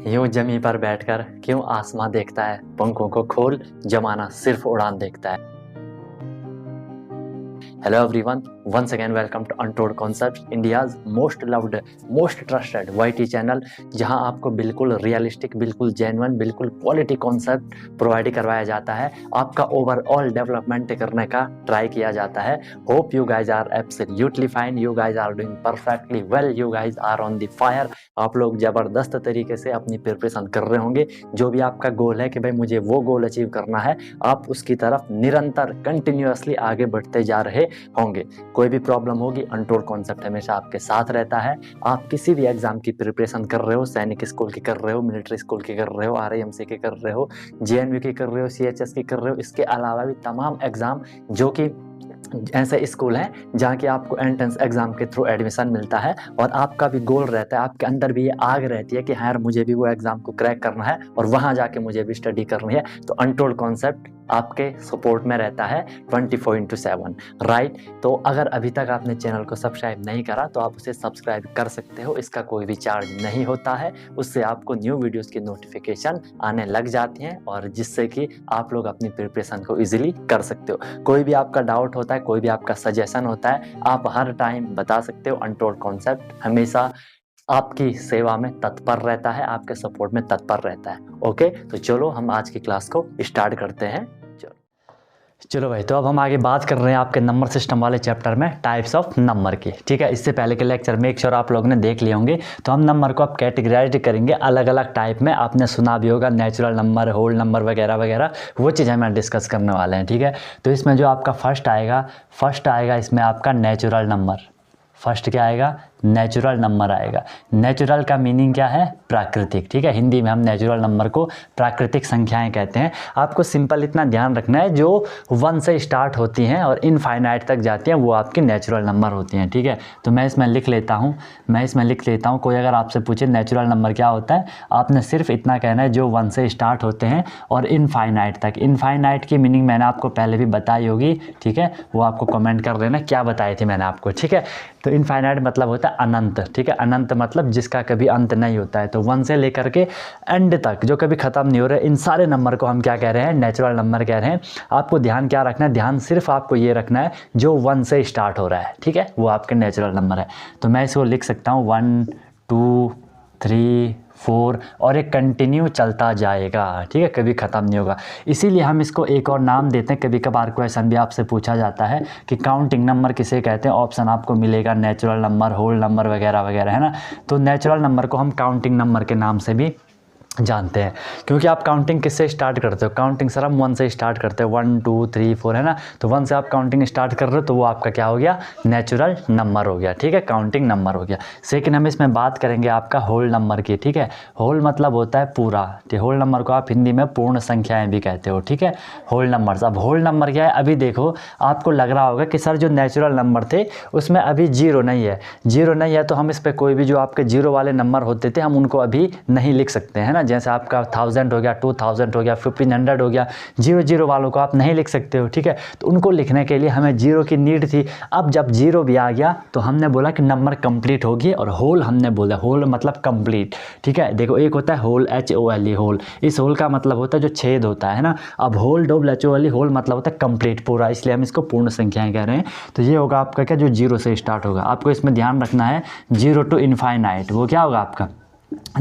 यूं जमी पर बैठकर क्यों आसमां देखता है, पंखों को खोल जमाना सिर्फ उड़ान देखता है। Hello everyone, once again welcome to Untold Concepts, India's most loved, most trusted YT channel, जहां आपको बिल्कुल रियलिस्टिक, बिल्कुल जेन्युइन, बिल्कुल क्वालिटी कॉन्सेप्ट प्रोवाइड करवाया जाता है। आपका ओवरऑल डेवलपमेंट करने का ट्राई किया जाता है। Hope you guys are absolutely fine, you guys are doing perfectly well, you guys are on the fire. आप लोग जबरदस्त तरीके से अपनी प्रिपरेशन कर रहे होंगे। जो भी आपका गोल है कि भाई मुझे वो गोल अचीव करना है, आप उसकी तरफ निरंतर कंटिन्यूअसली आगे बढ़ते जा रहे होंगे। कोई भी प्रॉब्लम होगी, अनटोल्ड कॉन्सेप्ट हमेशा आपके साथ रहता है। आप किसी भी एग्जाम की प्रिपरेशन कर रहे हो, सैनिक स्कूल की कर रहे हो, मिलिट्री स्कूल की कर रहे हो, RIMC की कर रहे हो, JNU की कर रहे हो, CHS की कर रहे हो, इसके अलावा भी तमाम एग्जाम जो कि ऐसे स्कूल हैं जहाँ की आपको एंट्रेंस एग्जाम के थ्रू एडमिशन मिलता है और आपका भी गोल रहता है, आपके अंदर भी ये आग रहती है कि हाँ यार मुझे भी वो एग्जाम को क्रैक करना है और वहाँ जाके मुझे भी स्टडी करनी है। तो अनटोल्ड कॉन्सेप्ट आपके सपोर्ट में रहता है 24/7, राइट। तो अगर अभी तक आपने चैनल को सब्सक्राइब नहीं करा तो आप उसे सब्सक्राइब कर सकते हो। इसका कोई भी चार्ज नहीं होता है, उससे आपको न्यू वीडियोस की नोटिफिकेशन आने लग जाती हैं और जिससे कि आप लोग अपनी प्रिपरेशन को इजीली कर सकते हो। कोई भी आपका डाउट होता है, कोई भी आपका सजेशन होता है, आप हर टाइम बता सकते हो। अनटोल्ड कॉन्सेप्ट हमेशा आपकी सेवा में तत्पर रहता है, आपके सपोर्ट में तत्पर रहता है। ओके, तो चलो हम आज की क्लास को स्टार्ट करते हैं। चलो भाई, तो अब हम आगे बात कर रहे हैं आपके नंबर सिस्टम वाले चैप्टर में टाइप्स ऑफ नंबर की। ठीक है, इससे पहले के लेक्चर मेक श्योर आप लोगों ने देख लिए होंगे। तो हम नंबर को अब कैटेगराइज करेंगे अलग अलग टाइप में। आपने सुना भी होगा नेचुरल नंबर, होल नंबर वगैरह वगैरह, वो चीज़ हम डिस्कस करने वाले हैं। ठीक है, तो इसमें जो आपका फर्स्ट आएगा इसमें आपका नेचुरल नंबर। फर्स्ट क्या आएगा? नेचुरल नंबर आएगा। नेचुरल का मीनिंग क्या है? प्राकृतिक। ठीक है, हिंदी में हम नेचुरल नंबर को प्राकृतिक संख्याएं कहते हैं। आपको सिंपल इतना ध्यान रखना है, जो 1 से स्टार्ट होती हैं और इनफाइनाइट तक जाती हैं वो आपकी नेचुरल नंबर होती हैं। ठीक है, तो मैं इसमें लिख लेता हूँ। कोई अगर आपसे पूछे नेचुरल नंबर क्या होता है, आपने सिर्फ इतना कहना है जो 1 से स्टार्ट होते हैं और इनफाइनाइट तक। इनफाइनाइट की मीनिंग मैंने आपको पहले भी बताई होगी। ठीक है, वो आपको कमेंट कर देना क्या बताई थी मैंने आपको। ठीक है, तो इनफाइनाइट मतलब होता है अनंत। ठीक है, अनंत मतलब जिसका कभी अंत नहीं होता है। तो 1 से लेकर के एंड तक जो कभी ख़त्म नहीं हो रहे, इन सारे नंबर को हम क्या कह रहे हैं? नेचुरल नंबर कह रहे हैं। आपको ध्यान क्या रखना है? ध्यान सिर्फ आपको ये रखना है जो 1 से स्टार्ट हो रहा है। ठीक है, वो आपके नेचुरल नंबर है। तो मैं इसको लिख सकता हूँ 1 2 3 4 और एक कंटिन्यू चलता जाएगा। ठीक है, कभी ख़त्म नहीं होगा। इसीलिए हम इसको एक और नाम देते हैं। कभी कभार क्वेश्चन भी आपसे पूछा जाता है कि काउंटिंग नंबर किसे कहते हैं। ऑप्शन आपको मिलेगा नेचुरल नंबर, होल नंबर वगैरह वगैरह, है ना। तो नेचुरल नंबर को हम काउंटिंग नंबर के नाम से भी जानते हैं, क्योंकि आप काउंटिंग किससे स्टार्ट करते हो? काउंटिंग सर हम 1 से स्टार्ट करते हैं, 1 2 3 4, है ना। तो 1 से आप काउंटिंग स्टार्ट कर रहे हो तो वो आपका क्या हो गया? नेचुरल नंबर हो गया। ठीक है, काउंटिंग नंबर हो गया। सेकंड हम इसमें बात करेंगे आपका होल नंबर की। ठीक है, होल मतलब होता है पूरा। ठीक, होल नंबर को आप हिंदी में पूर्ण संख्याएं भी कहते हो। ठीक है, होल नंबर। अब होल नंबर क्या है? अभी देखो, आपको लग रहा होगा कि सर जो नेचुरल नंबर थे उसमें अभी जीरो नहीं है, तो हम इस पर कोई भी जो आपके जीरो वाले नंबर होते थे हम उनको अभी नहीं लिख सकते, है ना। जैसे आपका 1000 हो गया, 2000 हो गया, 1500 हो गया, 0 वालों को आप नहीं लिख सकते हो। ठीक है, तो उनको लिखने के लिए हमें जीरो की नीड थी। अब जब जीरो भी आ गया तो हमने बोला कि नंबर कंप्लीट होगी, और होल हमने बोला, होल मतलब कंप्लीट। ठीक है, देखो एक होता है होल, HOLE होल। इस होल का मतलब होता है जो छेद होता है ना। अब होल HOLE होल मतलब होता है कंप्लीट, पूरा, इसलिए हम इसको पूर्ण संख्याएं कह रहे हैं। तो ये होगा आपका क्या? जो 0 से स्टार्ट होगा। आपको इसमें ध्यान रखना है 0 टू इनफाइनाइट, वो क्या होगा आपका?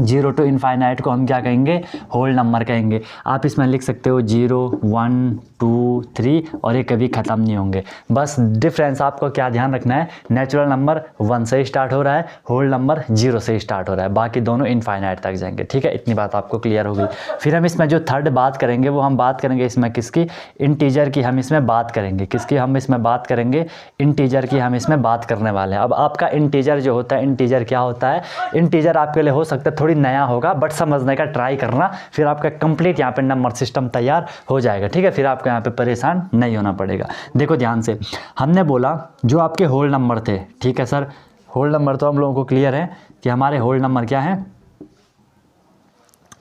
0 टू इनफाइनाइट को हम क्या कहेंगे? होल नंबर कहेंगे। आप इसमें लिख सकते हो 0 1 2 3 और ये कभी ख़त्म नहीं होंगे। बस डिफरेंस आपको क्या ध्यान रखना है? नेचुरल नंबर 1 से स्टार्ट हो रहा है, होल नंबर 0 से स्टार्ट हो रहा है, बाकी दोनों इनफाइनाइट तक जाएंगे। ठीक है, इतनी बात आपको क्लियर हो गई। फिर हम इसमें जो थर्ड बात करेंगे वो हम बात करेंगे इसमें किसकी? इंटीजर की हम इसमें बात करेंगे। किसकी हम इसमें बात करेंगे? इंटीजर की हम इसमें बात करने वाले हैं। अब आपका इंटीजर जो होता है, इंटीजर क्या होता है? इंटीजर आपके लिए हो सकता है थोड़ी नया होगा, बट समझने का ट्राई करना, फिर आपका कंप्लीट यहाँ पे नंबर सिस्टम तैयार हो जाएगा। ठीक है, फिर आपको यहाँ पे परेशान नहीं होना पड़ेगा। देखो ध्यान से, हमने बोला जो आपके होल नंबर थे। ठीक है सर, होल नंबर तो हम लोगों को क्लियर है कि हमारे होल नंबर क्या है?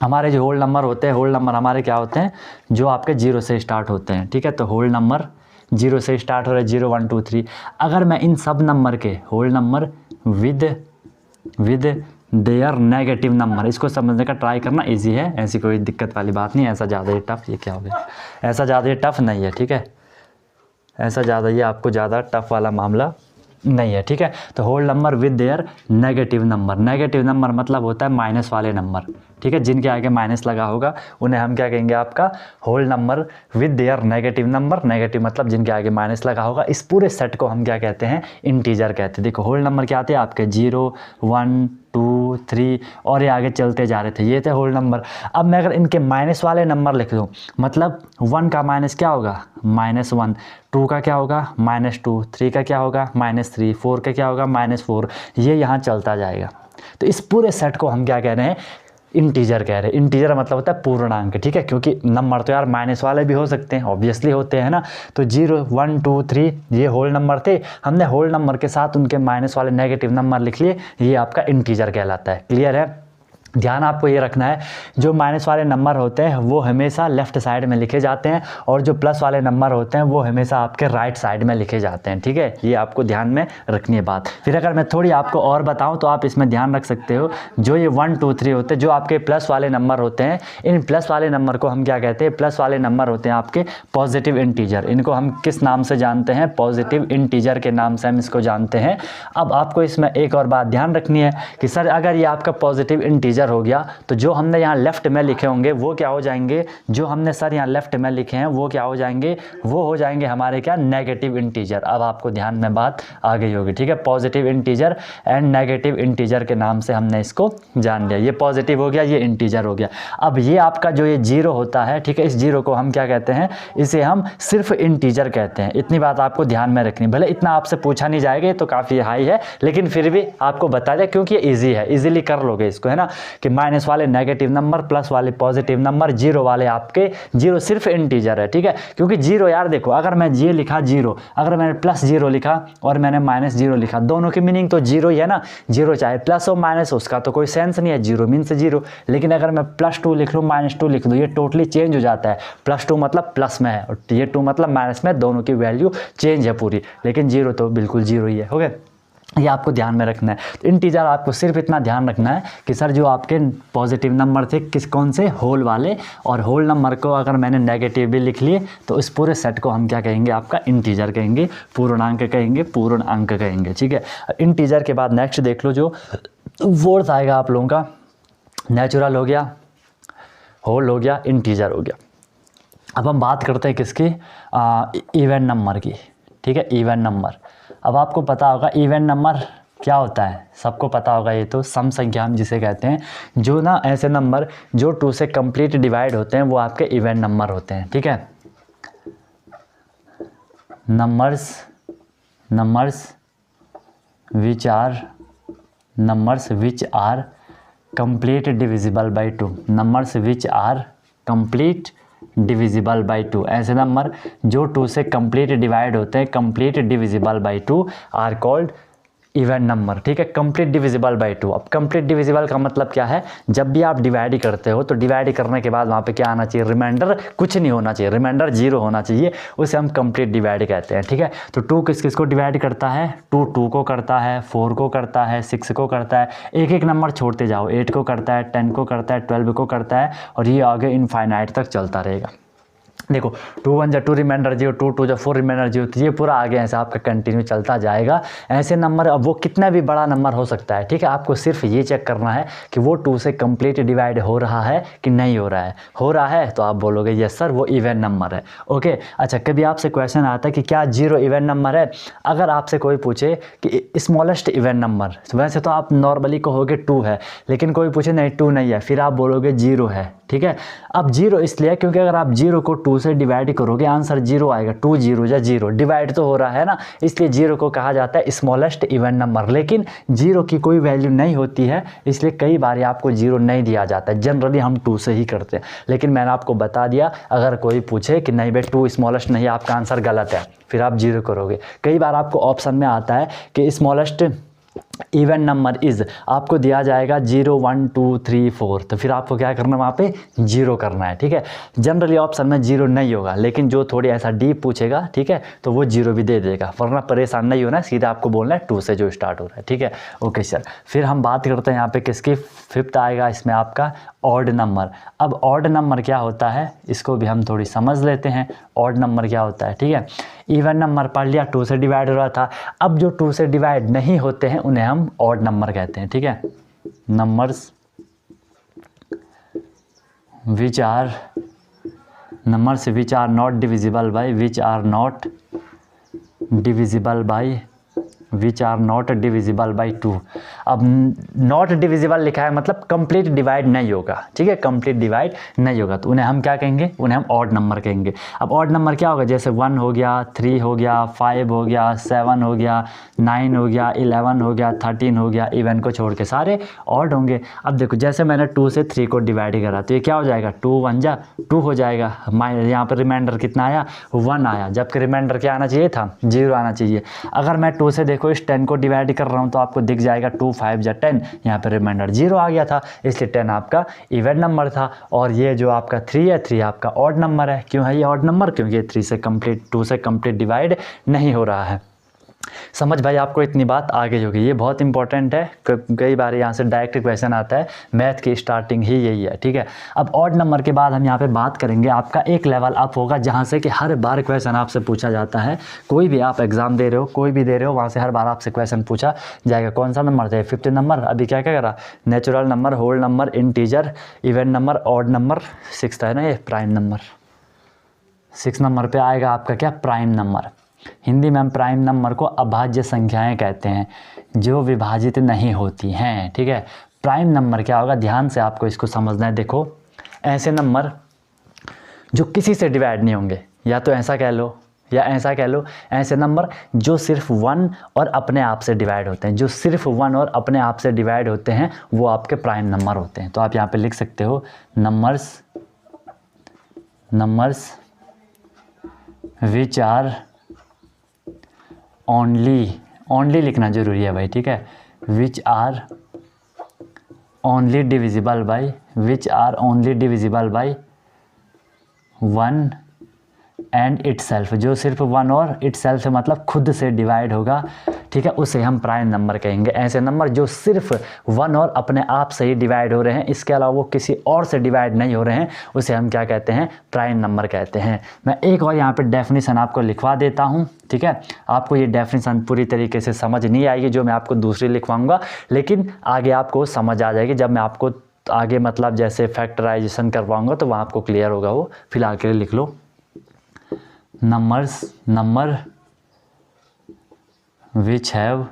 हमारे जो होल नंबर होते हैं, होल नंबर हमारे क्या होते हैं? जो आपके 0 से स्टार्ट होते हैं। ठीक है, तो होल नंबर 0 से स्टार्ट हो रहे हैं, 0 1 2 3। अगर मैं इन सब नंबर के whole number with their negative number. इसको समझने का ट्राई करना, इजी है, ऐसी कोई दिक्कत वाली बात नहीं है। ऐसा ज़्यादा ही टफ, ये क्या हो गया, ऐसा ज़्यादा ही टफ नहीं है, ठीक है, ऐसा ज़्यादा ये आपको ज़्यादा टफ वाला मामला नहीं है, ठीक है। तो whole number with their negative number, negative number मतलब होता है माइनस वाले नंबर, ठीक है, जिनके आगे माइनस लगा होगा उन्हें हम क्या कहेंगे, आपका whole number with their negative number. Negative मतलब जिनके आगे माइनस लगा होगा। इस पूरे सेट को हम क्या कहते हैं, इंटीजर कहते हैं। देखो होल नंबर क्या आते हैं आपके, 0 1 2 3 और ये आगे चलते जा रहे थे, ये थे होल नंबर। अब मैं अगर इनके माइनस वाले नंबर लिख दूँ, मतलब 1 का माइनस क्या होगा, -1, 2 का क्या होगा, -2, 3 का क्या होगा, -3, 4 का क्या होगा, -4, ये यहाँ चलता जाएगा। तो इस पूरे सेट को हम क्या कह रहे हैं, इंटीजर कह रहे हैं। इंटीजर मतलब होता है पूर्णांक, ठीक है, क्योंकि नंबर तो यार माइनस वाले भी हो सकते हैं, ऑब्वियसली होते हैं ना। तो 0 1 2 3 ये होल नंबर थे, हमने होल नंबर के साथ उनके माइनस वाले नेगेटिव नंबर लिख लिए, ये आपका इंटीजर कहलाता है। क्लियर है। ध्यान आपको ये रखना है, जो माइनस वाले नंबर होते हैं वो हमेशा लेफ़्ट साइड में लिखे जाते हैं, और जो प्लस वाले नंबर होते हैं वो हमेशा आपके राइट साइड में लिखे जाते हैं, ठीक है। ये आपको ध्यान में रखनी है बात। फिर अगर मैं थोड़ी आपको और बताऊं तो आप इसमें ध्यान रख सकते हो, जो ये 1 2 3 होते हैं, जो आपके प्लस वाले नंबर होते हैं, इन प्लस वाले नंबर को हम क्या कहते हैं, प्लस वाले नंबर होते हैं आपके पॉजिटिव इंटीजर। इनको हम किस नाम से जानते हैं, पॉजिटिव इंटीजर के नाम से हम इसको जानते हैं। अब आपको इसमें एक और बात ध्यान रखनी है कि सर अगर ये आपका पॉजिटिव इंटीजर हो गया तो जो हमने यहाँ लेफ्ट में लिखे होंगे वो क्या हो जाएंगे, जो हमने सर यहाँ लेफ्ट में लिखे हैं वो क्या हो जाएंगे, वो हो जाएंगे हमारे क्या, नेगेटिव इंटीजर। अब आपको ध्यान में बात आ गई होगी, ठीक है। Positive integer and negative integer के नाम से हमने इसको जान लिया। ये पॉजिटिव हो गया, ये इंटीजर हो गया। अब ये आपका जो ये 0 होता है, ठीक है, इस 0 को हम क्या कहते हैं, इसे हम सिर्फ इंटीजर कहते हैं। इतनी बात आपको ध्यान में रखनी, भले इतना आपसे पूछा नहीं जाएगा, तो काफ़ी हाई है, लेकिन फिर भी आपको बता दें क्योंकि ये ईजी है, ईजिली कर लोगे इसको, है ना। कि माइनस वाले नेगेटिव नंबर, प्लस वाले पॉजिटिव नंबर, 0 वाले आपके, 0 सिर्फ इंटीजर है, ठीक है। क्योंकि 0 यार देखो, अगर मैं ये लिखा 0, अगर मैंने +0 लिखा और मैंने -0 लिखा, दोनों की मीनिंग तो 0 ही है ना। 0 चाहे प्लस हो माइनस, उसका तो कोई सेंस नहीं है, 0 मीन्स 0। लेकिन अगर मैं +2 लिख लूँ, -2 लिख दूँ, ये टोटली चेंज हो जाता है। +2 मतलब प्लस में है और ये 2 मतलब माइनस में, दोनों की वैल्यू चेंज है पूरी। लेकिन 0 तो बिल्कुल 0 ही है, हो गया। ये आपको ध्यान में रखना है। तो इंटीजर आपको सिर्फ इतना ध्यान रखना है कि सर जो आपके पॉजिटिव नंबर थे किस कौन से, होल वाले, और होल नंबर को अगर मैंने नेगेटिव भी लिख लिए तो इस पूरे सेट को हम क्या कहेंगे, आपका इंटीजर कहेंगे, पूर्णांक कहेंगे, पूर्ण अंक कहेंगे, ठीक है। इंटीजर के बाद नेक्स्ट देख लो, जो फोर्थ आएगा आप लोगों का, नेचुरल हो गया, होल हो गया, इंटीजर हो गया। अब हम बात करते हैं किसकी, इवन नंबर की, ठीक है, इवन नंबर। अब आपको पता होगा इवन नंबर क्या होता है, सबको पता होगा, ये तो सम संख्या हम जिसे कहते हैं। जो ना ऐसे नंबर जो 2 से कंप्लीट डिवाइड होते हैं वो आपके इवन नंबर होते हैं, ठीक है। Numbers which are complete divisible by 2, numbers which are complete divisible by 2, ऐसे नंबर जो 2 से कंप्लीट डिवाइड होते हैं, complete divisible by 2 are called even number, ठीक है। Complete divisible by 2। अब कंप्लीट डिविजिबल का मतलब क्या है, जब भी आप डिवाइड करते हो तो डिवाइड करने के बाद वहाँ पे क्या आना चाहिए, रिमाइंडर कुछ नहीं होना चाहिए, रिमाइंडर 0 होना चाहिए, उसे हम कंप्लीट डिवाइड कहते हैं, ठीक है। तो 2 किस को डिवाइड करता है, 2 को करता है, 4 को करता है, 6 को करता है, एक एक नंबर छोड़ते जाओ, 8 को करता है, 10 को करता है, 12 को करता है, और ये आगे इनफाइनाइट तक चलता रहेगा। देखो 2 1 जा 2 रिमाइंडर 0, 2 2 जा 4 रिमाइंडर 0, तो ये पूरा आगे ऐसा आपका कंटिन्यू चलता जाएगा। ऐसे नंबर, अब वो कितना भी बड़ा नंबर हो सकता है, ठीक है। आपको सिर्फ ये चेक करना है कि वो 2 से कंप्लीट डिवाइड हो रहा है कि नहीं हो रहा है। हो रहा है तो आप बोलोगे यस सर वो इवन नंबर है, ओके। अच्छा, कभी आपसे क्वेश्चन आता है कि क्या 0 इवन नंबर है। अगर आपसे कोई पूछे कि स्मॉलेस्ट इवन नंबर, वैसे तो आप नॉर्मली कहोगे 2 है, लेकिन कोई पूछे नहीं 2 नहीं है, फिर आप बोलोगे 0 है, ठीक है। अब 0 इसलिए क्योंकि अगर आप 0 को 2 से डिवाइड करोगे आंसर 0 आएगा, 2 0 या 0, डिवाइड तो हो रहा है ना, इसलिए 0 को कहा जाता है स्मॉलेस्ट इवन नंबर। लेकिन 0 की कोई वैल्यू नहीं होती है, इसलिए कई बार आपको 0 नहीं दिया जाता है, जनरली हम 2 से ही करते हैं। लेकिन मैंने आपको बता दिया, अगर कोई पूछे कि नहीं भाई 2 स्मॉलेस्ट नहीं, आपका आंसर गलत है, फिर आप 0 करोगे। कई बार आपको ऑप्शन में आता है कि स्मॉलेस्ट इवन नंबर इज़ आपको दिया जाएगा 0 1 2 3 4, तो फिर आपको क्या करना है वहाँ पे 0 करना है, ठीक है। जनरली ऑप्शन में 0 नहीं होगा, लेकिन जो थोड़ी ऐसा डीप पूछेगा, ठीक है, तो वो 0 भी दे देगा, वरना परेशान नहीं होना है, सीधा आपको बोलना है 2 से जो स्टार्ट हो रहा है, ठीक है। ओके सर, फिर हम बात करते हैं यहाँ पे किसकी, फिफ्थ आएगा इसमें आपका ऑड नंबर। अब ऑड नंबर क्या होता है इसको भी हम थोड़ी समझ लेते हैं। ऑड नंबर क्या होता है, ठीक है। इवन नंबर पढ़ लिया, 2 से डिवाइड हो रहा था। अब जो 2 से डिवाइड नहीं होते हैं उन्हें हम ऑड नंबर कहते हैं, ठीक है। Numbers which are not divisible by which are not divisible by 2। अब नॉट डिविजिबल लिखा है मतलब कंप्लीट डिवाइड नहीं होगा, ठीक है, कंप्लीट डिवाइड नहीं होगा, तो उन्हें हम क्या कहेंगे, उन्हें हम ऑड नंबर कहेंगे। अब ऑड नंबर क्या होगा, जैसे 1 हो गया, 3 हो गया, 5 हो गया, 7 हो गया, 9 हो गया, 11 हो गया, 13 हो गया, इवन को छोड़ के सारे ऑड होंगे। अब देखो जैसे मैंने 2 से 3 को डिवाइड करा तो ये क्या हो जाएगा, 2 1 जा 2 हो जाएगा। यहाँ पर रिमाइंडर कितना आया, 1 आया, जबकि रिमाइंडर क्या आना चाहिए था, 0 आना चाहिए। अगर मैं 2 से देखो इस 10 को डिवाइड कर रहा हूँ तो आपको दिख जाएगा 2 5 जा 10, यहाँ पे रिमाइंडर 0 आ गया था, इसलिए 10 आपका इवन नंबर था। और ये जो आपका 3 है, 3 आपका ऑड नंबर है। क्यों है ये ऑड नंबर, क्योंकि 2 से कंप्लीट डिवाइड नहीं हो रहा है। समझ भाई आपको इतनी बात आ गई होगी, ये बहुत इंपॉर्टेंट है, कई बार यहाँ से डायरेक्ट क्वेश्चन आता है, मैथ की स्टार्टिंग ही यही है, ठीक है। अब ऑड नंबर के बाद हम यहाँ पे बात करेंगे, आपका एक लेवल अप होगा जहाँ से कि हर बार क्वेश्चन आपसे पूछा जाता है। कोई भी आप एग्जाम दे रहे हो, कोई भी दे रहे हो, वहाँ से हर बार आपसे क्वेश्चन पूछा जाएगा। कौन सा नंबर था, 5th नंबर। अभी क्या क्या करा, natural number, whole number, integer, even number, odd number, 6th है ना ये प्राइम नंबर। 6 नंबर पे आएगा आपका क्या, प्राइम नंबर। हिंदी में हम प्राइम नंबर को अभाज्य संख्याएं कहते हैं, जो विभाजित नहीं होती हैं, ठीक है। प्राइम नंबर क्या होगा, ध्यान से आपको इसको समझना है। देखो ऐसे नंबर जो किसी से डिवाइड नहीं होंगे, या तो ऐसा कह लो या ऐसा कह लो, ऐसे नंबर जो सिर्फ 1 और अपने आप से डिवाइड होते हैं, जो सिर्फ 1 और अपने आप से डिवाइड होते हैं, वो आपके प्राइम नंबर होते हैं। तो आप यहाँ पे लिख सकते हो नंबर्स विच आर ओनली लिखना जरूरी है भाई, ठीक है। Which are only divisible by 1 and itself, जो सिर्फ 1 और इटसेल्फ से मतलब खुद से डिवाइड होगा, ठीक है, उसे हम प्राइम नंबर कहेंगे। ऐसे नंबर जो सिर्फ 1 और अपने आप से ही डिवाइड हो रहे हैं, इसके अलावा वो किसी और से डिवाइड नहीं हो रहे हैं, उसे हम क्या कहते हैं, प्राइम नंबर कहते हैं। मैं एक और यहाँ पे डेफिनेशन आपको लिखवा देता हूँ, ठीक है। आपको ये डेफिनेशन पूरी तरीके से समझ नहीं आएगी जो मैं आपको दूसरी लिखवाऊंगा, लेकिन आगे आपको समझ आ जाएगी जब मैं आपको आगे मतलब जैसे फैक्टराइजेशन करवाऊँगा, तो वहाँ आपको क्लियर होगा वो। फिलहाल के लिए लिख लो number which have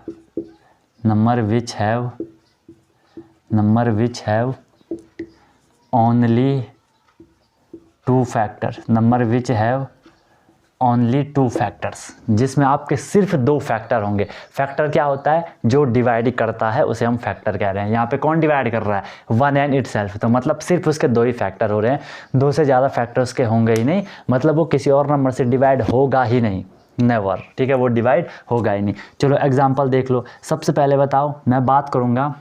only 2 factors, जिसमें आपके सिर्फ 2 फैक्टर होंगे। फैक्टर क्या होता है, जो डिवाइड करता है उसे हम फैक्टर कह रहे हैं। यहाँ पे कौन डिवाइड कर रहा है, 1 एंड इटसेल्फ, तो मतलब सिर्फ उसके 2 ही फैक्टर हो रहे हैं, 2 से ज़्यादा फैक्टर उसके होंगे ही नहीं, मतलब वो किसी और नंबर से डिवाइड होगा ही नहीं, नेवर, ठीक है, वो डिवाइड होगा ही नहीं। चलो एग्जांपल देख लो। सबसे पहले बताओ, मैं बात करूँगा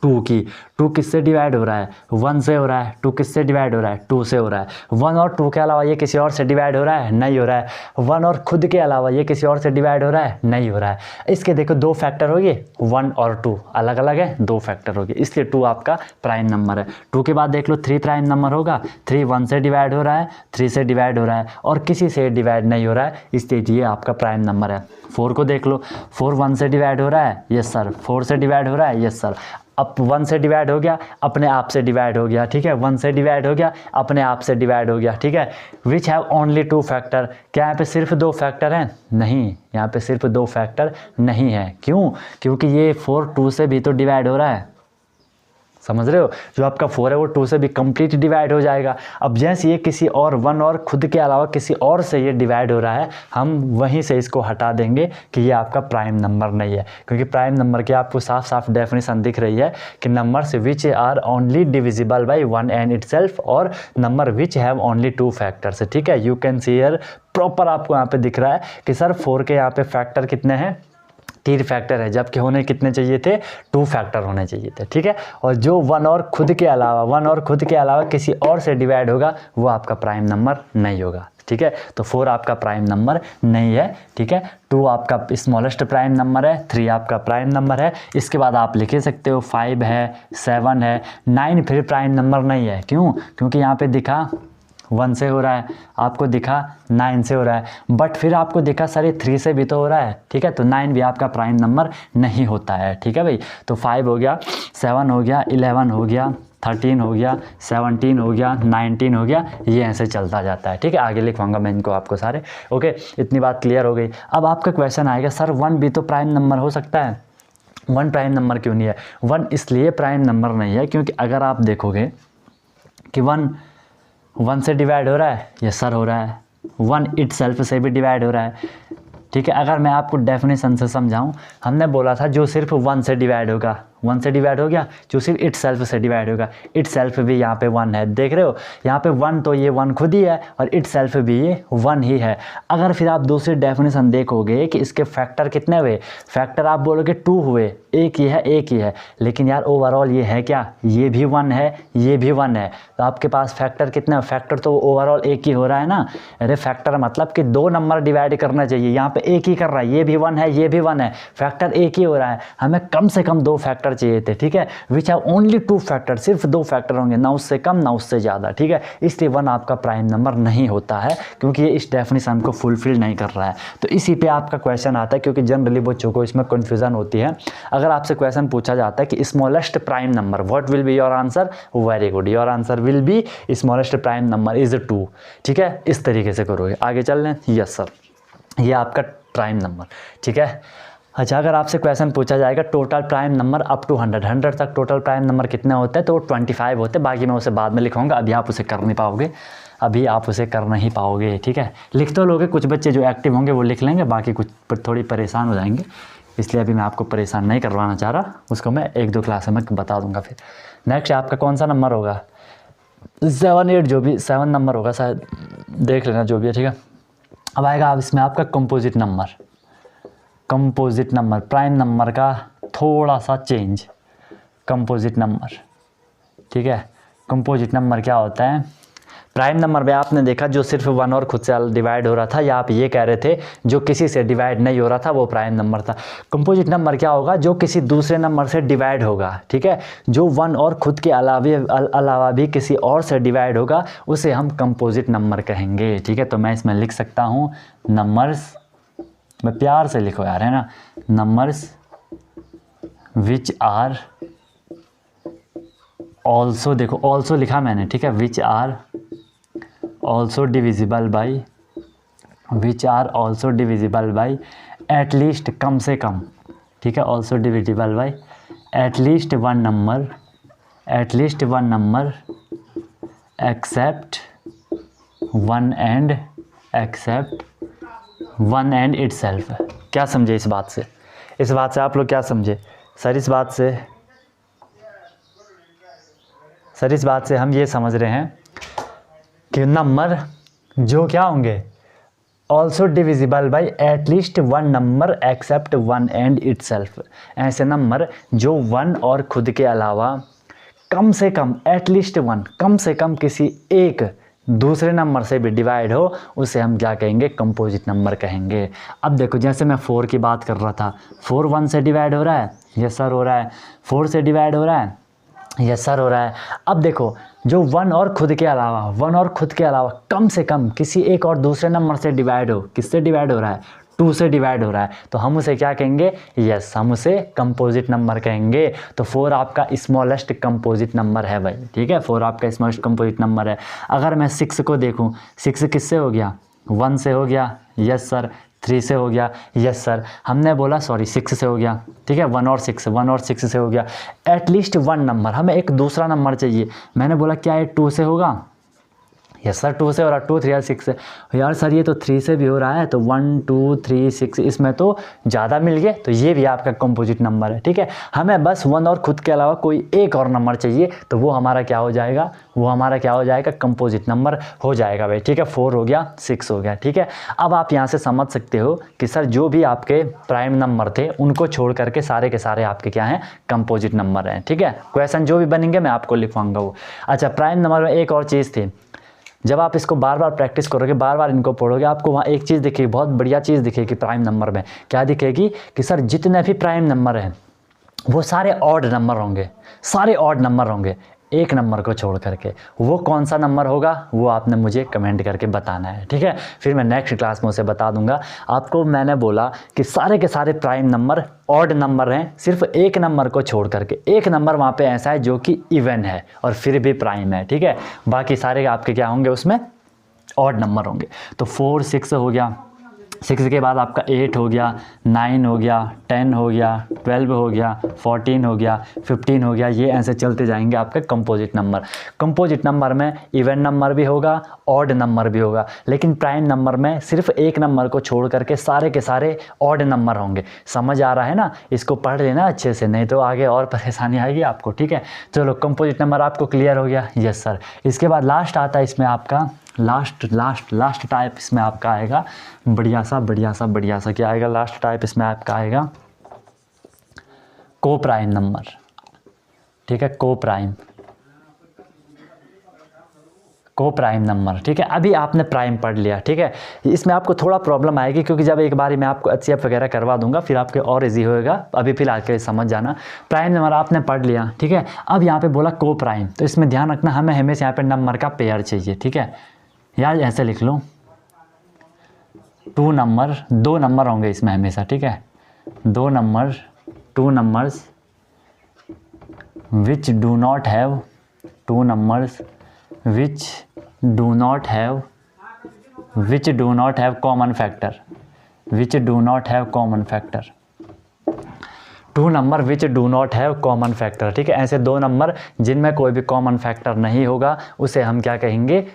2 की। 2 किससे डिवाइड हो रहा है, 1 से हो रहा है। 2 किससे डिवाइड हो रहा है, 2 से हो रहा है। 1 और 2 के अलावा ये किसी और से डिवाइड हो रहा है, नहीं हो रहा है। 1 और खुद के अलावा ये किसी और से डिवाइड हो रहा है, नहीं हो रहा है। इसके देखो 2 फैक्टर हो गए, 1 और 2 अलग अलग है, 2 फैक्टर हो गए, इसलिए 2 आपका प्राइम नंबर है। 2 के बाद देख लो 3 प्राइम नंबर होगा। 3 1 से डिवाइड हो रहा है, 3 से डिवाइड हो रहा है, और किसी से डिवाइड नहीं हो रहा है, इसलिए ये आपका प्राइम नंबर है। 4 को देख लो, 4 1 से डिवाइड हो रहा है, यस सर। 4 से डिवाइड हो रहा है, यस सर। अब 1 से डिवाइड हो गया, अपने आप से डिवाइड हो गया, ठीक है। 1 से डिवाइड हो गया, अपने आप से डिवाइड हो गया, ठीक है। विच हैव ओनली 2 फैक्टर, क्या यहाँ पे सिर्फ 2 फैक्टर हैं, नहीं, यहाँ पे सिर्फ 2 फैक्टर नहीं है। क्यों, क्योंकि ये 4 2 से भी तो डिवाइड हो रहा है, समझ रहे हो। जो आपका 4 है वो 2 से भी कंप्लीट डिवाइड हो जाएगा। अब जैसे ये किसी और 1 और खुद के अलावा किसी और से ये डिवाइड हो रहा है, हम वहीं से इसको हटा देंगे कि ये आपका प्राइम नंबर नहीं है, क्योंकि प्राइम नंबर की आपको साफ साफ डेफिनेशन दिख रही है कि numbers which are only divisible by 1 and itself, और number which have only 2 factors, ठीक है। You can see here proper आपको यहाँ पे दिख रहा है कि सर 4 के यहाँ पे फैक्टर कितने हैं, 3 फैक्टर है, जबकि होने कितने चाहिए थे, 2 फैक्टर होने चाहिए थे, ठीक है। और जो 1 और खुद के अलावा किसी और से डिवाइड होगा वो आपका प्राइम नंबर नहीं होगा, ठीक है। तो 4 आपका प्राइम नंबर नहीं है, ठीक है। 2 आपका स्मॉलेस्ट प्राइम नंबर है, 3 आपका प्राइम नंबर है। इसके बाद आप लिख सकते हो 5 है, 7 है, 9 फिर प्राइम नंबर नहीं है। क्यों? क्योंकि यहाँ पे दिखा 1 से हो रहा है, आपको दिखा 9 से हो रहा है, बट फिर आपको दिखा सर ये 3 से भी तो हो रहा है, ठीक है। तो 9 भी आपका प्राइम नंबर नहीं होता है, ठीक है भाई। तो 5 हो गया, 7 हो गया, 11 हो गया, 13 हो गया, 17 हो गया, 19 हो गया, ये ऐसे चलता जाता है, ठीक है। आगे लिखवाऊंगा मैं इनको आपको सारे, ओके। इतनी बात क्लियर हो गई। अब आपका क्वेश्चन आएगा सर 1 भी तो प्राइम नंबर हो सकता है, 1 प्राइम नंबर क्यों नहीं है? 1 इसलिए प्राइम नंबर नहीं है क्योंकि अगर आप देखोगे कि 1 से डिवाइड हो रहा है, ये सर हो रहा है, 1 इटसेल्फ से भी डिवाइड हो रहा है, ठीक है। अगर मैं आपको डेफिनेशन से समझाऊं, हमने बोला था जो सिर्फ 1 से डिवाइड होगा, 1 से डिवाइड हो गया, जो सिर्फ इटसेल्फ से डिवाइड होगा, इटसेल्फ भी यहाँ पे 1 है, देख रहे हो यहाँ पे 1, तो ये 1 खुद ही है और इटसेल्फ भी ये 1 ही है। अगर फिर आप दूसरी डेफिनेशन देखोगे कि इसके फैक्टर कितने हुए, फैक्टर आप बोलोगे 2 हुए, एक ही है, लेकिन यार ओवरऑल ये है क्या, ये भी 1 है, ये भी 1 है, तो आपके पास फैक्टर कितने, फैक्टर तो ओवरऑल एक ही हो रहा है ना। अरे फैक्टर मतलब कि 2 नंबर डिवाइड करना चाहिए, यहाँ पे एक ही कर रहा है, ये भी 1 है, ये भी 1 है, फैक्टर एक ही हो रहा है, हमें कम से कम 2 फैक्टर चाहिए थे, ठीक है। विच हैव ओनली 2 फैक्टर, सिर्फ 2 फैक्टर होंगे, ना उससे कम ना उससे ज़्यादा, ठीक है। इसलिए 1 आपका प्राइम नंबर नहीं होता है क्योंकि ये इस डेफिनेशन को फुलफिल नहीं कर रहा है। तो इसी पे आपका क्वेश्चन आता है, क्योंकि जनरली बच्चों को इसमें कन्फ्यूजन होती है। अगर आपसे क्वेश्चन पूछा जाता है कि smallest prime number, what will be your answer, very good, your answer will be smallest prime number is 2, ठीक है। इस तरीके से करोगे। आगे चल लें, यस सर, ये आपका प्राइम नंबर, ठीक है। अच्छा, अगर आपसे क्वेश्चन पूछा जाएगा total prime number up to 100 तक टोटल प्राइम नंबर कितने होते हैं, तो 25 होते हैं, बाकी मैं उसे बाद में लिखूंगा, अभी आप उसे कर नहीं पाओगे, ठीक है। लिख तो लोगे, कुछ बच्चे जो एक्टिव होंगे वो लिख लेंगे, बाकी कुछ थोड़ी परेशान हो जाएंगे, इसलिए अभी मैं आपको परेशान नहीं करवाना चाह रहा, उसको मैं 1-2 क्लास में बता दूंगा। फिर नेक्स्ट आपका कौन सा नंबर होगा, 7, 8, जो भी 7 नंबर होगा शायद, देख लेना जो भी है, ठीक है। अब आएगा अब इसमें आपका कंपोजिट नंबर, प्राइम नंबर का थोड़ा सा चेंज, कंपोजिट नंबर, ठीक है। कंपोजिट नंबर क्या होता है? प्राइम नंबर में आपने देखा जो सिर्फ 1 और खुद से डिवाइड हो रहा था, या आप ये कह रहे थे जो किसी से डिवाइड नहीं हो रहा था वो प्राइम नंबर था। कंपोजिट नंबर क्या होगा? जो किसी दूसरे नंबर से डिवाइड होगा, ठीक है। जो 1 और खुद के अलावा भी किसी और से डिवाइड होगा उसे हम कंपोजिट नंबर कहेंगे, ठीक है। तो मैं इसमें लिख सकता हूँ नंबर्स, मैं प्यार से लिखो यार, है ना, नंबर्स विच आर ऑल्सो, देखो ऑल्सो लिखा मैंने, ठीक है, which are also divisible by at least, कम से कम, ठीक है, also divisible by at least one number except one and itself. क्या समझे इस बात से? आप लोग क्या समझे सर? इस बात से हम ये समझ रहे हैं कि नंबर जो क्या होंगे, also divisible by at least 1 number except 1 and itself. ऐसे नंबर जो 1 और खुद के अलावा कम से कम, एटलीस्ट 1, कम से कम किसी एक दूसरे नंबर से भी डिवाइड हो, उसे हम क्या कहेंगे? कंपोजिट नंबर कहेंगे। अब देखो, जैसे मैं 4 की बात कर रहा था, 4 1 से डिवाइड हो रहा है, यस सर हो रहा है, 4 से डिवाइड हो रहा है, यस सर हो रहा है। अब देखो, जो 1 और खुद के अलावा कम से कम किसी एक और दूसरे नंबर से डिवाइड हो, किससे डिवाइड हो रहा है? 2 से डिवाइड हो रहा है, तो हम उसे क्या कहेंगे? यस, हम उसे कंपोजिट नंबर कहेंगे। तो 4 आपका स्मॉलेस्ट कंपोजिट नंबर है भाई, ठीक है, 4 आपका स्मॉलेस्ट कंपोजिट नंबर है। अगर मैं 6 को देखूं, 6 किससे हो गया? 1 से हो गया, यस सर। 3 से हो गया, यस सर। हमने बोला 6 से हो गया, ठीक है, 1 और 6 से हो गया। एटलीस्ट 1 नंबर, हमें एक दूसरा नंबर चाहिए। मैंने बोला क्या ये 2 से होगा? यस सर 2 से हो रहा है, 2 3 6 से। यार सर ये तो 3 से भी हो रहा है, तो 1 2 3 6 इसमें तो ज़्यादा मिल गए, तो ये भी आपका कंपोजिट नंबर है। ठीक है, हमें बस 1 और खुद के अलावा कोई एक और नंबर चाहिए, तो वो हमारा क्या हो जाएगा, वो हमारा क्या हो जाएगा, कंपोजिट नंबर हो जाएगा भाई। ठीक है, 4 हो गया, 6 हो गया। ठीक है, अब आप यहाँ से समझ सकते हो कि सर जो भी आपके प्राइम नंबर थे उनको छोड़ करके सारे के सारे आपके क्या हैं, कंपोजिट नंबर हैं। ठीक है, क्वेश्चन जो भी बनेंगे मैं आपको लिखवाऊंगा वो। अच्छा, प्राइम नंबर में एक और चीज़ थी, जब आप इसको बार बार प्रैक्टिस करोगे, बार बार इनको पढ़ोगे, आपको वहाँ एक चीज़ दिखेगी, बहुत बढ़िया चीज़ दिखेगी प्राइम नंबर में। क्या दिखेगी कि सर जितने भी प्राइम नंबर हैं वो सारे ऑड नंबर होंगे, सारे ऑड नंबर होंगे एक नंबर को छोड़ करके। वो कौन सा नंबर होगा वो आपने मुझे कमेंट करके बताना है। ठीक है, फिर मैं नेक्स्ट क्लास में उसे बता दूंगा आपको। मैंने बोला कि सारे के सारे प्राइम नंबर ऑड नंबर हैं, सिर्फ एक नंबर को छोड़ करके। एक नंबर वहाँ पे ऐसा है जो कि इवन है और फिर भी प्राइम है। ठीक है, बाकी सारे आपके क्या होंगे, उसमें ऑड नंबर होंगे। तो 4 6 हो गया, 6 के बाद आपका 8 हो गया, 9 हो गया, 10 हो गया, 12 हो गया, 14 हो गया, 15 हो गया। ये ऐसे चलते जाएंगे आपके कंपोजिट नंबर। कंपोजिट नंबर में इवन नंबर भी होगा, ऑड नंबर भी होगा, लेकिन प्राइम नंबर में सिर्फ एक नंबर को छोड़ करके सारे के सारे ऑड नंबर होंगे। समझ आ रहा है ना, इसको पढ़ लेना अच्छे से, नहीं तो आगे और परेशानी आएगी आपको। ठीक है, चलो कंपोजिट नंबर आपको क्लियर हो गया। यस सर, इसके बाद लास्ट आता है इसमें आपका लास्ट टाइप इसमें आपका आएगा बढ़िया सा क्या आएगा, लास्ट टाइप इसमें आपका आएगा को प्राइम नंबर। ठीक है, को प्राइम नंबर। ठीक है, अभी आपने प्राइम पढ़ लिया। ठीक है, इसमें आपको थोड़ा प्रॉब्लम आएगी क्योंकि जब एक बारी मैं आपको HCF वगैरह करवा दूंगा फिर आपके और इजी होएगा। अभी फिलहाल के लिए समझ जाना, प्राइम नंबर आपने पढ़ लिया। ठीक है, अब यहाँ पे बोला को प्राइम, तो इसमें ध्यान रखना हमें हमेशा यहाँ पे नंबर का पेयर चाहिए। ठीक है, यार ऐसे लिख लो, 2 नंबर होंगे इसमें हमेशा। ठीक है, 2 numbers which do not have, 2 numbers which do not have common factor, 2 number which do not have common factor. ठीक है, ऐसे 2 नंबर जिनमें कोई भी कॉमन फैक्टर नहीं होगा उसे हम क्या कहेंगे,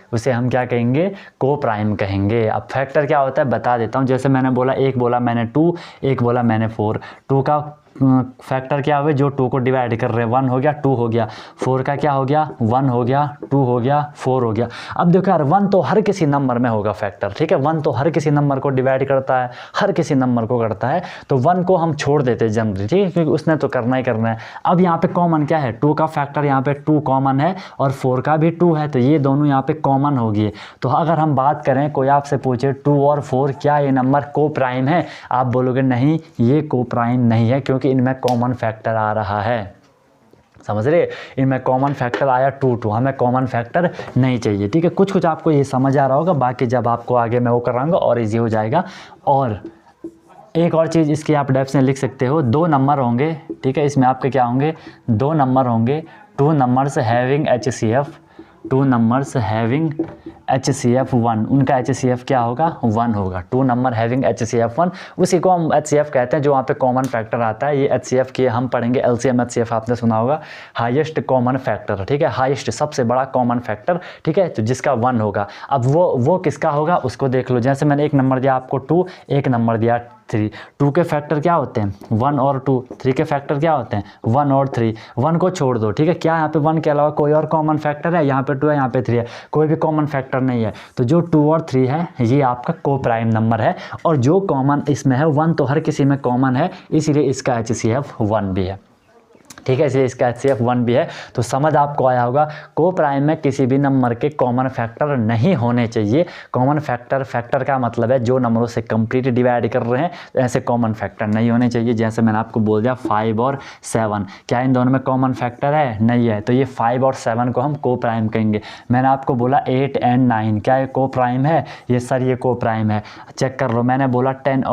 को प्राइम कहेंगे। अब फैक्टर क्या होता है बता देता हूँ। जैसे मैंने बोला, एक बोला मैंने 2, एक बोला मैंने 4। 2 का फैक्टर क्या हुए, जो 2 को डिवाइड कर रहे हैं, 1 हो गया, 2 हो गया। 4 का क्या हो गया, 1 हो गया, 2 हो गया, 4 हो गया। अब देखो यार 1 तो हर किसी नंबर में होगा फैक्टर। ठीक है, 1 तो हर किसी नंबर को डिवाइड करता है, हर किसी नंबर को करता है, तो 1 को हम छोड़ देते हैं जनरली। ठीक है, क्योंकि उसने तो करना ही करना है। अब यहाँ पे कॉमन क्या है, 2 का फैक्टर यहाँ पे 2 कॉमन है और 4 का भी 2 है, तो ये दोनों यहाँ पे कॉमन होगी। तो अगर हम बात करें, कोई आपसे पूछे 2 और 4 क्या ये नंबर को प्राइम है, आप बोलोगे नहीं ये को प्राइम नहीं है, क्योंकि इनमें कॉमन फैक्टर आ रहा है। समझ रहे, इनमें कॉमन फैक्टर आया 2, हमें कॉमन फैक्टर नहीं चाहिए। ठीक है, कुछ आपको ये समझ आ रहा होगा, बाकी जब आपको आगे मैं वो कराऊंगा और इजी हो जाएगा। और एक और चीज़ इसकी आप डेफिनेशन लिख सकते हो, 2 नंबर होंगे। ठीक है, इसमें आपके क्या होंगे, 2 नंबर होंगे, 2 numbers having HCF, 2 numbers having HCF 1, उनका HCF क्या होगा, 1 होगा। 2 नंबर हैविंग HCF 1, उसी को हम HCF कहते हैं, जो वहाँ पे कॉमन फैक्टर आता है। ये HCF की हम पढ़ेंगे, LCM HCF आपने सुना होगा, हाईएस्ट कॉमन फैक्टर। ठीक है, हाईएस्ट सबसे बड़ा कॉमन फैक्टर। ठीक है, तो जिसका 1 होगा। अब वो किसका होगा उसको देख लो। जैसे मैंने एक नंबर दिया आपको 2, एक नंबर दिया 3। 2 के फैक्टर क्या होते हैं, 1 और 2। 3 के फैक्टर क्या होते हैं, 1 और 3। 1 को छोड़ दो। ठीक है, क्या यहाँ पे 1 के अलावा कोई और कॉमन फैक्टर है, यहाँ पे 2 है, यहाँ पे 3 है, कोई भी कॉमन फैक्टर नहीं है। तो जो 2 और 3 है ये आपका को प्राइम नंबर है, और जो कॉमन इसमें है 1 तो हर किसी में कॉमन है, इसीलिए इसका HCF 1 भी है। ठीक है, इसलिए इसका HCF 1 भी है। तो समझ आपको आया होगा, को प्राइम में किसी भी नंबर के कॉमन फैक्टर नहीं होने चाहिए। कॉमन फैक्टर का मतलब है जो नंबरों से कंप्लीट डिवाइड कर रहे हैं, ऐसे कॉमन फैक्टर नहीं होने चाहिए। जैसे मैंने आपको बोल दिया 5 और 7, क्या इन दोनों में कॉमन फैक्टर है, नहीं है, तो ये 5 और 7 को हम को प्राइम कहेंगे। मैंने आपको बोला 8 एंड 9, क्या ये को प्राइम है, ये सर ये को प्राइम है, चेक कर लो। मैंने बोला 10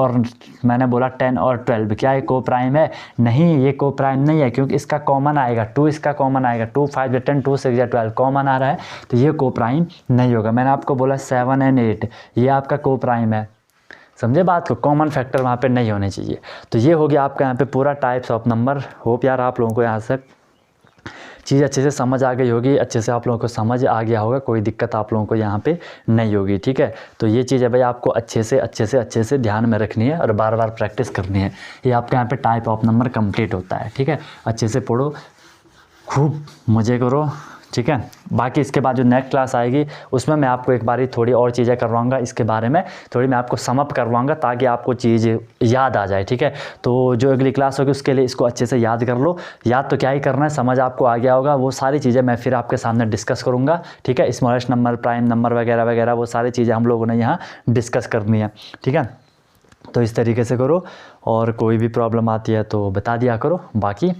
और 12, क्या ये को प्राइम है, नहीं ये को प्राइम नहीं है, क्योंकि इसका कॉमन आएगा 2, इसका कॉमन आएगा 2, 5 या 10, 2 6 या 12 कॉमन आ रहा है, तो ये को प्राइम नहीं होगा। मैंने आपको बोला 7 एंड 8, ये आपका को प्राइम है। समझे बात को, कॉमन फैक्टर वहाँ पे नहीं होने चाहिए। तो ये हो गया आपका यहाँ पे पूरा टाइप्स ऑफ नंबर। होप यार आप लोगों को यहाँ से चीज़ अच्छे से समझ आ गई होगी, अच्छे से आप लोगों को समझ आ गया होगा, कोई दिक्कत आप लोगों को यहाँ पे नहीं होगी, ठीक है। तो ये चीज़ है भाई आपको अच्छे से ध्यान में रखनी है और बार बार प्रैक्टिस करनी है। ये आपके यहाँ पे टाइप ऑफ नंबर कंप्लीट होता है, ठीक है। अच्छे से पढ़ो, खूब मज़े करो, ठीक है। बाकी इसके बाद जो नेक्स्ट क्लास आएगी उसमें मैं आपको एक बारी थोड़ी और चीज़ें करवाऊंगा, इसके बारे में थोड़ी मैं आपको समअप करवाऊंगा ताकि आपको चीज़ याद आ जाए, ठीक है। तो जो अगली क्लास होगी उसके लिए इसको अच्छे से याद कर लो। याद तो क्या ही करना है, समझ आपको आ गया होगा, वो सारी चीज़ें मैं फिर आपके सामने डिस्कस करूँगा, ठीक है। स्मॉलेस्ट नंबर, प्राइम नंबर वगैरह वगैरह वो सारी चीज़ें हम लोगों ने यहाँ डिस्कस करनी है, ठीक है। तो इस तरीके से करो, और कोई भी प्रॉब्लम आती है तो बता दिया करो। बाकी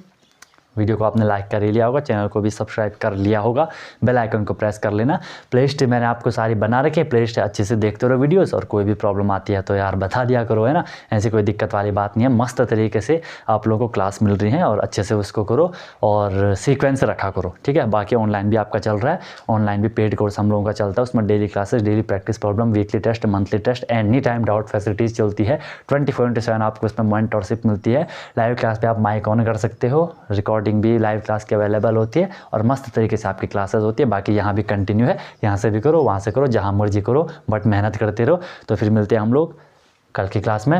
वीडियो को आपने लाइक कर ही लिया होगा, चैनल को भी सब्सक्राइब कर लिया होगा, बेल आइकन को प्रेस कर लेना। प्लेलिस्ट मैंने आपको सारी बना रखी है, प्लेलिस्ट अच्छे से देखते रहो वीडियोस, और कोई भी प्रॉब्लम आती है तो यार बता दिया करो, है ना। ऐसी कोई दिक्कत वाली बात नहीं है, मस्त तरीके से आप लोगों को क्लास मिल रही है और अच्छे से उसको करो और सीक्वेंस रखा करो, ठीक है। बाकी ऑनलाइन भी आपका चल रहा है, ऑनलाइन भी पेड कोर्स हम लोगों का चलता है, उसमें daily classes, daily practice problem, weekly test, monthly test, any time doubt facilities चलती है। 24/7 आपको इसमें मेंटरशिप मिलती है। लाइव क्लास पे आप माइक ऑन कर सकते हो, रिकॉर्डिंग भी लाइव क्लास की अवेलेबल होती है और मस्त तरीके से आपकी क्लासेस होती है। बाकी यहाँ भी कंटिन्यू है, यहाँ से भी करो, वहाँ से करो, जहाँ मर्जी करो, बट मेहनत करते रहो। तो फिर मिलते हैं हम लोग कल की क्लास में।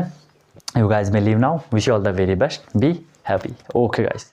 You guys may leave now, wish you all the very best, be happy, okay guys.